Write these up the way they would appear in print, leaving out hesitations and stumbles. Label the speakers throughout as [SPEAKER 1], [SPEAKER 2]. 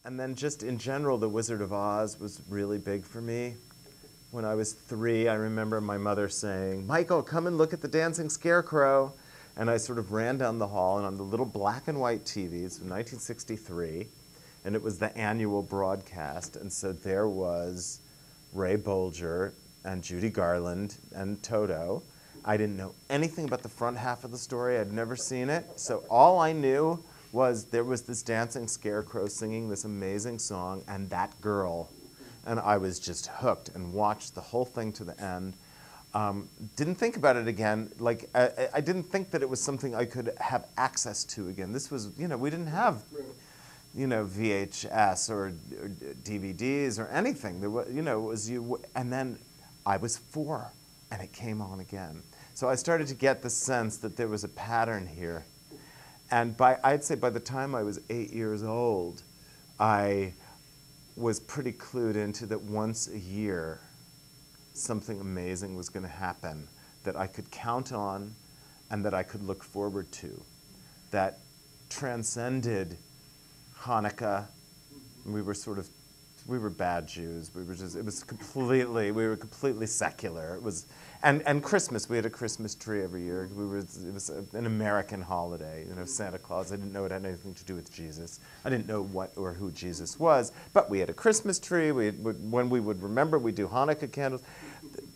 [SPEAKER 1] And then just in general, The Wizard of Oz was really big for me. When I was 3, I remember my mother saying, "Michael, come and look at the dancing scarecrow." And I sort of ran down the hall, and on the little black and white TVs in 1963, and it was the annual broadcast, and so there was Ray Bolger and Judy Garland and Toto. I didn't know anything about the front half of the story. I'd never seen it. So all I knew was there was this dancing scarecrow singing this amazing song, and that girl. And I was just hooked and watched the whole thing to the end. Didn't think about it again. Like, I didn't think that it was something I could have access to again. This was, we didn't have, VHS or DVDs or anything. There was, it was you. And then I was 4, and it came on again. So I started to get the sense that there was a pattern here. And I'd say by the time I was 8 years old, I was pretty clued into that once a year, something amazing was going to happen that I could count on and that I could look forward to, that transcended Hanukkah. We were bad Jews. We were completely secular. It was, and Christmas, we had a Christmas tree every year. It was an American holiday, Santa Claus. I didn't know it had anything to do with Jesus. I didn't know what or who Jesus was, but we had a Christmas tree. When we would remember, we'd do Hanukkah candles,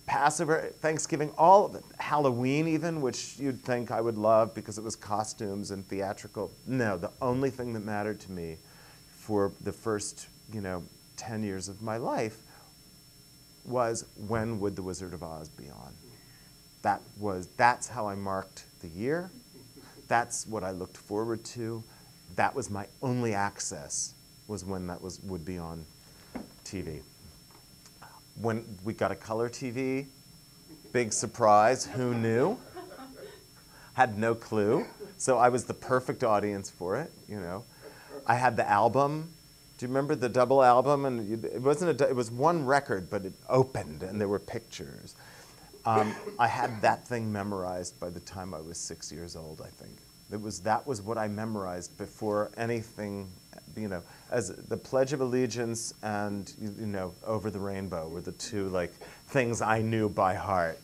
[SPEAKER 1] Passover, Thanksgiving, all of it, Halloween even, which you'd think I would love because it was costumes and theatrical. No, the only thing that mattered to me for the first, 10 years of my life was when would The Wizard of Oz be on. That's how I marked the year. That's what I looked forward to. That was my only access, was when that would be on TV. When we got a color TV, big surprise, who knew? Had no clue. So I was the perfect audience for it, I had the album. Do you remember the double album? And it was one record, but it opened and there were pictures. I had that thing memorized by the time I was 6 years old, I think. That was what I memorized before anything, as the Pledge of Allegiance and, Over the Rainbow were the two things I knew by heart,